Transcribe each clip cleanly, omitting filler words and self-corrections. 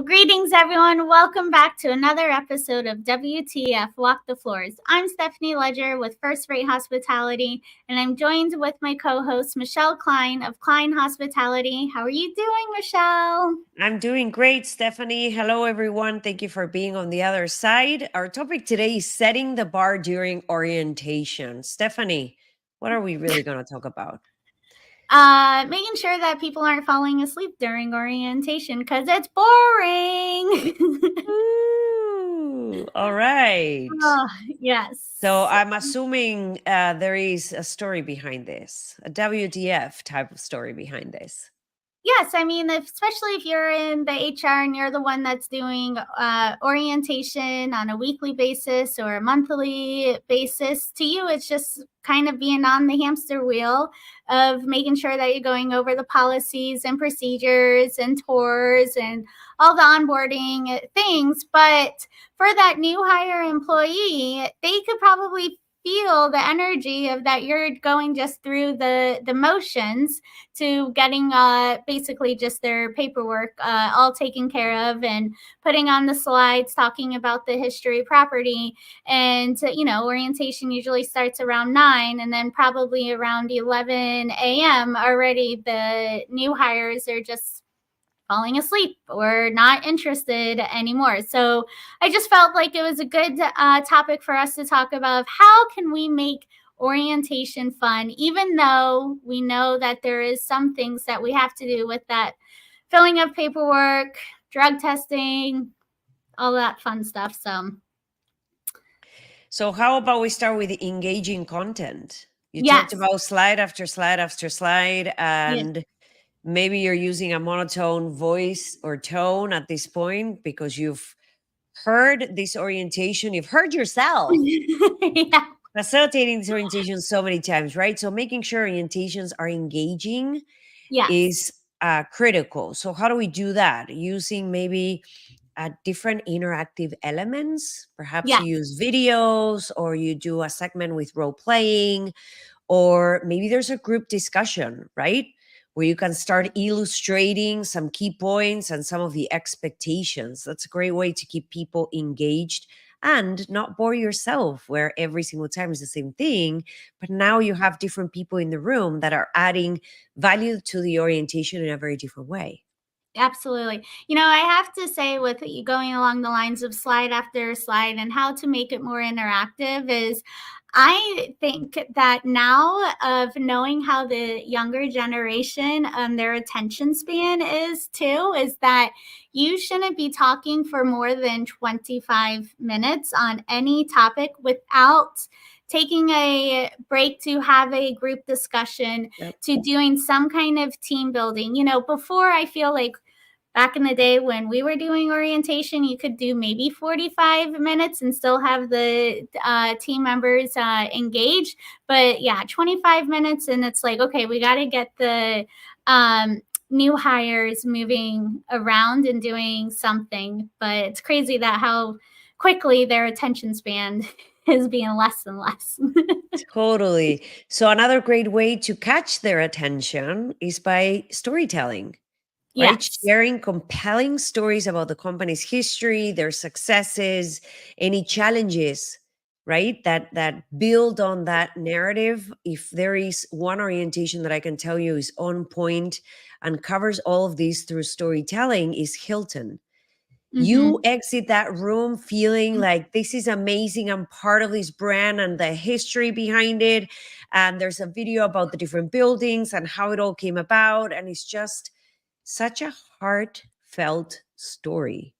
Well, greetings, everyone. Welcome back to another episode of WTF Walk the Floors. I'm Stephanie Ledger with First Rate Hospitality, and I'm joined with my co host, Michèle Kline of Kline Hospitality. How are you doing, Michèle? I'm doing great, Stephanie. Hello, everyone. Thank you for being on the other side. Our topic today is setting the bar during orientation. Stephanie, what are we really going to talk about? Making sure that people aren't falling asleep during orientation because it's boring. Ooh, all right. Oh, So yes. I'm assuming there is a story behind this, a WTF type of story behind this. Yes, I mean, especially if you're in the HR and you're the one that's doing orientation on a weekly basis or a monthly basis, to you, it's just kind of being on the hamster wheel of making sure that you're going over the policies and procedures and tours and all the onboarding things. But for that new hire employee, they could probably feel the energy of that you're going just through the motions to getting basically just their paperwork all taken care of and putting on the slides talking about the history property. And orientation usually starts around 9, and then probably around 11 a.m. already the new hires are just falling asleep or not interested anymore. So I just felt like it was a good topic for us to talk about. How can we make orientation fun, even though we know that there is some things that we have to do with that filling of paperwork, drug testing, all that fun stuff. So, how about we start with engaging content? You talked Yes, about slide after slide after slide, yes. and maybe you're using a monotone voice or tone at this point because you've heard this orientation, you've heard yourself Yeah. facilitating this orientation so many times, right? So making sure orientations are engaging Yes. is critical. So how do we do that? Using maybe different interactive elements. Perhaps Yes. you use videos or you do a segment with role playing, or maybe there's a group discussion, right? Where you can start illustrating some key points and some of the expectations. That's a great way to keep people engaged and not bore yourself, where every single time is the same thing. But now you have different people in the room that are adding value to the orientation in a very different way. Absolutely. I have to say, with you going along the lines of slide after slide and how to make it more interactive, is I think that now, of knowing how the younger generation, their attention span is too, is that you shouldn't be talking for more than 25 minutes on any topic without taking a break to have a group discussion, Yep. to doing some kind of team building. Before, I feel like back in the day when we were doing orientation, you could do maybe 45 minutes and still have the team members engaged. But yeah, 25 minutes, and it's like, okay, we got to get the new hires moving around and doing something. But it's crazy that how quickly their attention span is being less and less. Totally. So another great way to catch their attention is by storytelling, right? Yes. Sharing compelling stories about the company's history, their successes, any challenges, right? That build on that narrative. If there is one orientation that I can tell you is on point and covers all of these through storytelling is Hilton. You Hmm. exit that room feeling like this is amazing. I'm part of this brand and the history behind it. And there's a video about the different buildings and how it all came about. And it's just such a heartfelt story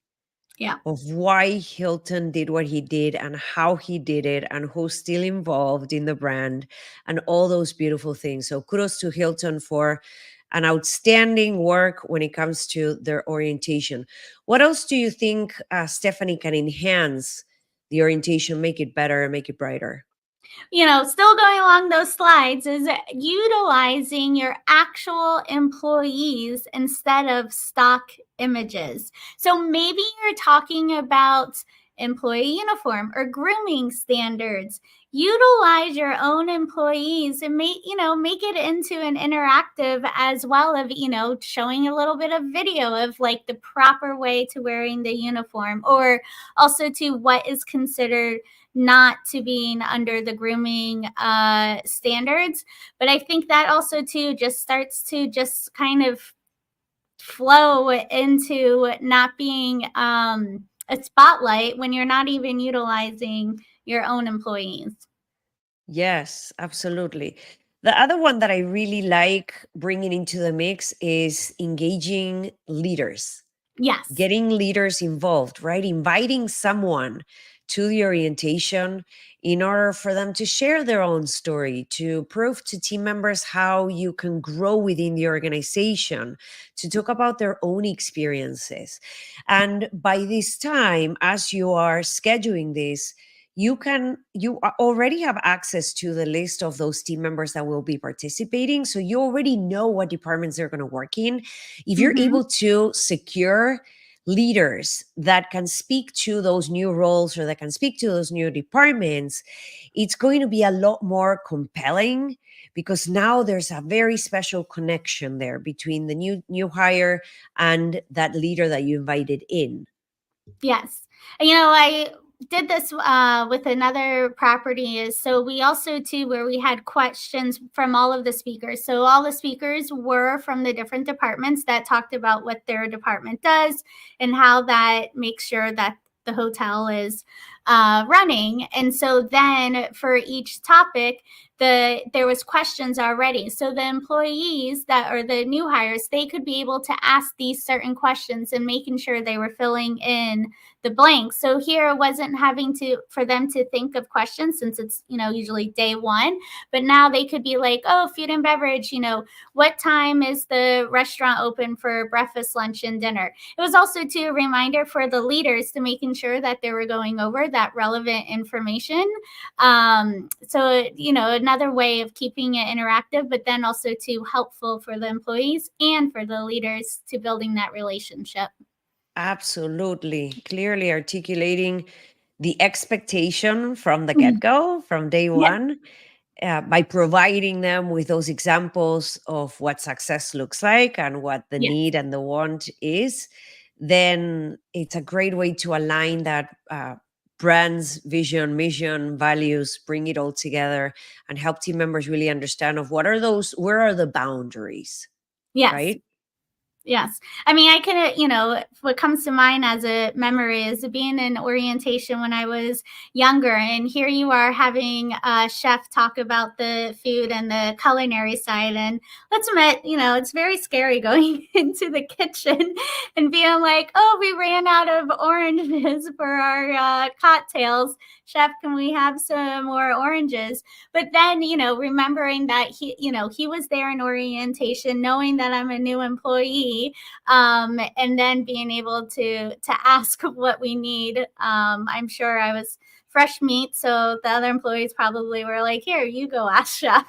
Yeah. of why Hilton did what he did and how he did it and who's still involved in the brand and all those beautiful things. So kudos to Hilton for an outstanding work when it comes to their orientation. What else do you think, Stephanie, can enhance the orientation, make it better, and make it brighter? Still going along those slides, is utilizing your actual employees instead of stock images. So maybe you're talking about employee uniform or grooming standards. Utilize your own employees and make it into an interactive as well, of showing a little bit of video of like the proper way to wearing the uniform, or also to what is considered not to being under the grooming standards. But I think that also too just starts to just kind of flow into not being a spotlight when you're not even utilizing your own employees. Yes, absolutely. The other one that I really like bringing into the mix is engaging leaders, Yes. getting leaders involved, right? Inviting someone to the orientation in order for them to share their own story, to prove to team members how you can grow within the organization, to talk about their own experiences. And by this time, as you are scheduling this, already have access to the list of those team members that will be participating, so you already know what departments they're going to work in. If you're Mm-hmm. able to secure leaders that can speak to those new roles or that can speak to those new departments, it's going to be a lot more compelling, because now there's a very special connection there between the new hire and that leader that you invited in. Yes. And, I did this with another property. Is so we also too, where we had questions from all of the speakers. So all the speakers were from the different departments that talked about what their department does and how that makes sure that the hotel is running. And so then for each topic, there was questions already, so the employees that are the new hires, they could be able to ask these certain questions and making sure they were filling in the blanks. So here it wasn't having to for them to think of questions, since it's usually day one, but now they could be like, oh, food and beverage, what time is the restaurant open for breakfast, lunch, and dinner. It was also too a reminder for the leaders to making sure that they were going over that relevant information. So another way of keeping it interactive, but then also too helpful for the employees and for the leaders to building that relationship. Absolutely. Clearly articulating the expectation from the get go, from day Yeah. one, by providing them with those examples of what success looks like and what the Yes. need and the want is, then it's a great way to align that brand's vision, mission, values, bring it all together and help team members really understand of where are the boundaries, Yes. right? Yes. I mean, I can, what comes to mind as a memory is being in orientation when I was younger. And here you are having a chef talk about the food and the culinary side. And let's admit, it's very scary going into the kitchen and being like, oh, we ran out of oranges for our cocktails. Chef, can we have some more oranges? But then, remembering that he was there in orientation, knowing that I'm a new employee, and then being able to ask what we need. I'm sure I was fresh meat, so the other employees probably were like, here, you go ask chef.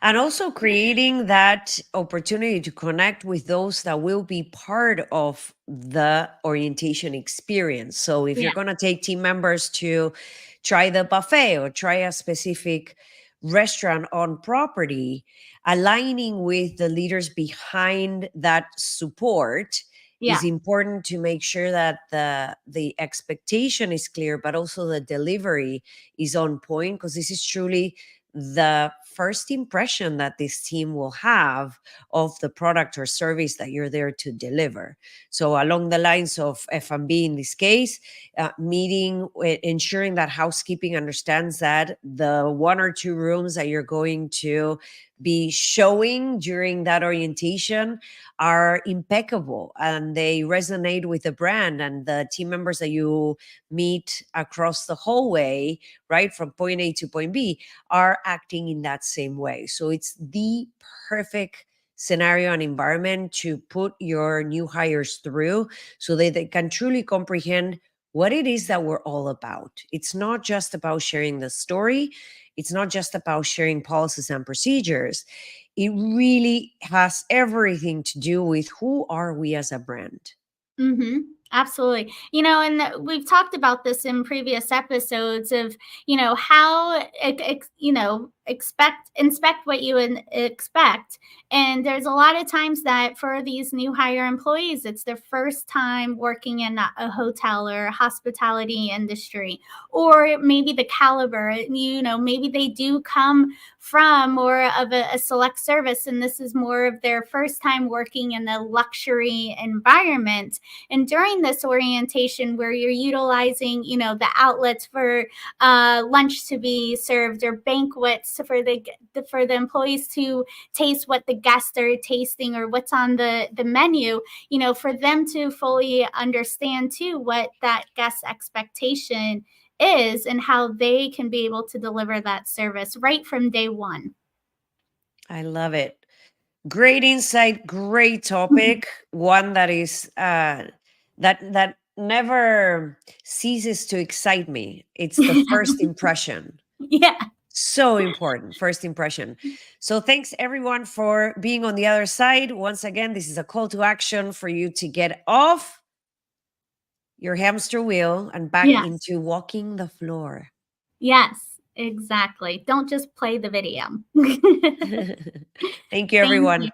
And also creating that opportunity to connect with those that will be part of the orientation experience. So if you're Yeah. going to take team members to try the buffet or try a specific restaurant on property, aligning with the leaders behind that support Yeah. is important to make sure that the expectation is clear, but also the delivery is on point, because this is truly the first impression that this team will have of the product or service that you're there to deliver. So along the lines of F&B in this case, ensuring that housekeeping understands that the one or two rooms that you're going to be showing during that orientation are impeccable and they resonate with the brand, and the team members that you meet across the hallway, right, from point A to point B, are acting in that same way. So it's the perfect scenario and environment to put your new hires through so that they can truly comprehend what it is that we're all about. It's not just about sharing the story, it's not just about sharing policies and procedures. It really has everything to do with who are we as a brand. Mm-hmm. Absolutely. And we've talked about this in previous episodes of, how, inspect what you expect. And there's a lot of times that for these new hire employees, it's their first time working in a hotel or a hospitality industry, or maybe the caliber, maybe they do come from more of a select service, and this is more of their first time working in a luxury environment. And during this orientation, where you're utilizing, the outlets for lunch to be served, or banquets for the employees to taste what the guests are tasting or what's on the menu, for them to fully understand too what that guest expectation is and how they can be able to deliver that service right from day one. I love it. Great insight, great topic. One that is that never ceases to excite me. It's the first impression. Yeah. So important, first impression. So thanks everyone for being on the other side. Once again, this is a call to action for you to get off your hamster wheel and back Yes. into walking the floor. Yes, exactly. Don't just play the video. Thank you, Thank you. everyone.